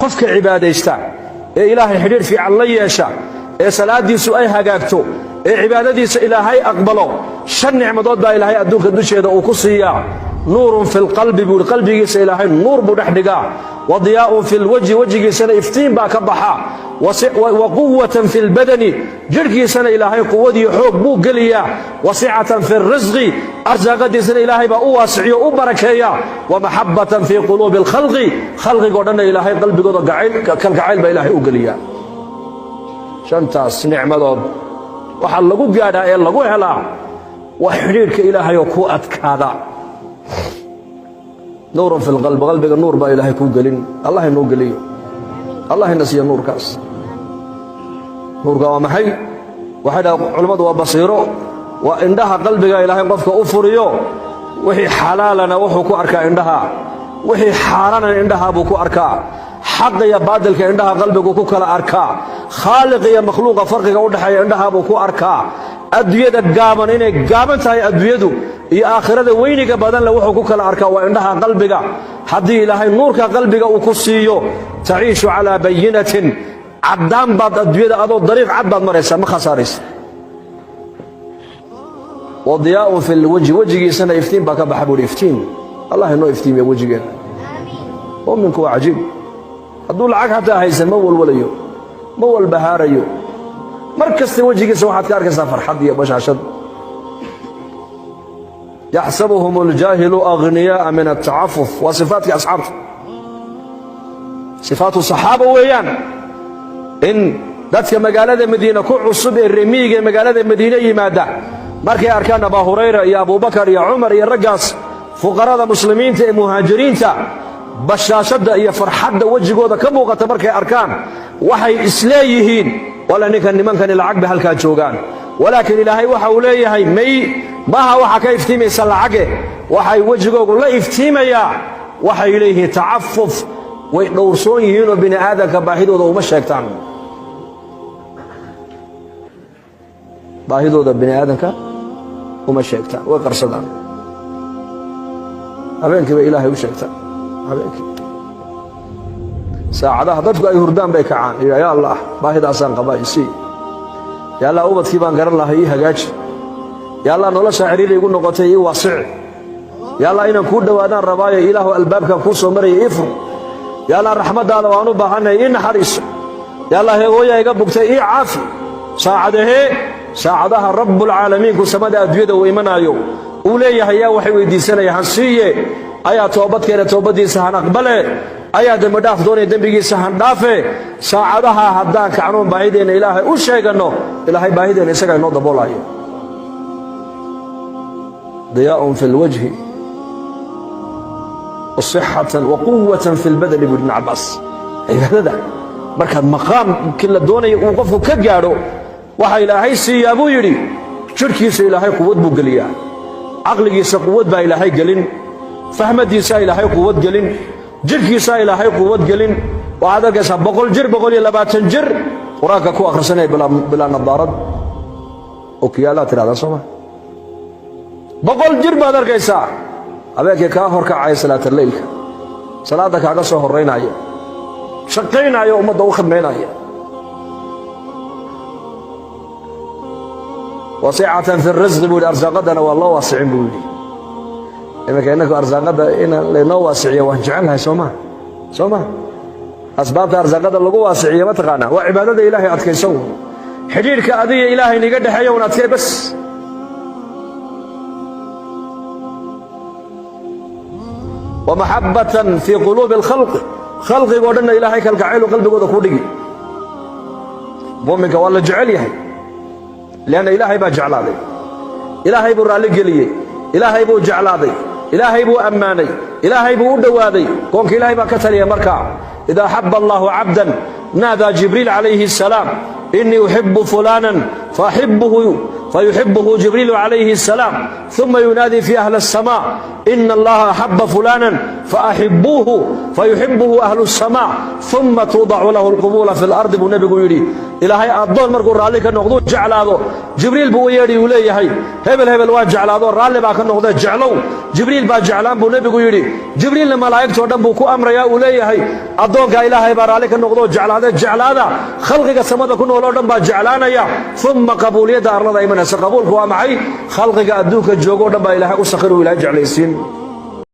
qofka cibaadaysta ee ilaahay xiriir fiican la yeesha ee salaadiisu ay hagaagto ee cibaadadiisa ilaahay aqbalo shan nicmadood baa ilaahay adduunka dusheeda uu ku siiyaa nuurun fil qalbi buu qalbigiisa ilaahay nuur buu dhex dhigaa wadiyaa'un fil wajhi wajigiisana iftiin baa ka baxa wa quwwatan fil badani jirkiisana ilaahay quwad iyo xoog buu geliyaa wasicatan fil rizqi arsaaqadiisana ilaahay baa u waasiciyo u barakeeya wa mahabbatan fi qulubil khalqi khalqigo dhanna ilaahay qalbigooda kalgacayl baa ilaahay u geliyaa shantaas nicmadood waxa lagu gaadhaa ee lagu helaa wax xiriirka ilaahay oo ku adkaada نور في القلب قلبك النور با إلهي كو قلين الله إنه قليه الله نسي النور كاس نور قوام حي وحدا علماء وبصيره وإندها قلبك إلهي قفك أفريو وحي حلالنا وحو كو أركا إندها وحي حارانا إندها بو كو أركا حق يا بادلك إندها قلبك كو كلا أركا خالق يا مخلوق فرقك ودحي إندها بو كو أركا أدوية قامن إنك قامن تاي أدوية iyo aakhirada weyniga badan la wuxuu ku kala arkaa waa indhaha qalbiga hadii ilaahay nuurka qalbiga uu ku siiyo taciishu ala bayinatin cadaan baad adduunyada adoo dariiq cad baad maraysaa ma khasaaraysa wadiyaa'u fil wajhi wajigiisana iftiin baa ka baxa buu iftiin allah inoo iftiimiyo wajigeena mu'minku waa cajiib hadduu lacag hataa haysan ma walwalayo ma walbahaarayo markasta wajigiisa waxaad ka arkaysaa farxad iyo bashaashad يحسبهم الجاهل أغنياء من التعفف وصفات أصحاب صفات الصحابة ويان إن ذاتك مقالة مدينة كل عصب الرميق مقالة مدينة يمادة مركي أركان أبا هريرة يا أبو بكر يا عمر يا رقاص فقراء المسلمين مهاجرين بشاشد يا فرحد وجه قوضة كم وقت مركي أركان وحي إسلايهين ولا نكن من كان العقب هالكاتشوغان ولكن إلهي وحوليه مي maaha waxa ka iftiimaysa lacage waxay wajigoogu la iftiimaya waxa ilayhi tacaffuf way dhowrsoon yihiin oo bini aadamka baahidooda uma sheegtaan baahidooda bini aadamka uma sheegtaan way qarsadaan habeenkii bay ilaahay u sheegtaan habeenkii saacadaha dadku ay hurdaan bay kacaan ya allah baahidaasaan qabaa isii ya allah ubadkii baan garan lahaa ii hagaaji يا الله نولا شاعرين يقول نقطي واسع يا الله إن كود وادان ربايا إله الباب كان كوسو مري إفر يا الله رحمة الله وانو بحنا إن حريص يا الله هو يا يقبك تي عافي ساعدها رب العالمين كسمد أدوية وإيمانا يو أولي هيا وحي ويدي سنة يحسية أيا توبت كينا توبت دي سهان أقبله أيا دمداف دوني دنبيجي سهان دافه ساعدها هدان كعنون بعيدين إلهي وشيء قنو إلهي بعيدين يسقى نوض بولاي ضياء في الوجه وصحة وقوة في البدن ابن عباس هذا مركز مقام كل دوني وقفه كجارو وحا إلهي سيابو يري شركي سي إلهي قوة بقليا عقلي سي قوة با إلهي قلن فهمتي سي إلهي قوة قلن جركي سي إلهي قوة قلن وهذا قسم بقول جر بقول يلا تنجر وراك كو آخر سنة بلا نظارات وكيالات هذا صمع بقول جر بادر كيسا أبيك كاهر كعاي صلاة الليل صلاة كعجة سهرين عيا شقين عيا وما دوخ مين عيا وسعة في الرزق بول أرزاقنا والله واسعين بولي إما كأنك أرزاقنا إن لنا واسعية وهنجعلها سوما أسباب أرزاقنا اللي واسعية ما تقانا وعبادة إلهي أتكي سو حجير كأذية إلهي نقد حيوان أتكي بس ومحبة في قلوب الخلق خلق قولنا إلهي كالقعيل وقلبي قد كودي مؤمنك والله جعليه لأن إلهي با جعلادي إلهي بو رالي قليه إلهي بو جعلادي إلهي بو أماني إلهي بو دوادي كونك إلهي با كتلي مركع إذا حب الله عبدا نادى جبريل عليه السلام إني أحب فلانا فيحبه جبريل عليه السلام ثم ينادي في أهل السماء إن الله أحب فلانا فأحبوه فيحبه أهل السماء ثم توضع له القبول في الأرض بنبي يري ilaahay addoon markuu raalli ka noqdo jeclaado jibriil buu u yeedhi uu leeyahay hebel hebel waa jeclaado raalli baa ka noqdee jeclow jibriil baa jeclaan buu nebigu yidhi jibriilna malaa'igtoo dhan buu ku amrayaa uu leeyahay addoonka ilaahay baa raalli ka noqdoo jeclaadee jeclaada khalqiga samada ku nool oo dhan baa jeclaanaya uma qabuuliyadda arlada imanaysa qabuulku waa maxay khalqiga adduunka joogo o dhan baa ilaahay u sakhir uu ilaahay jeclaysiin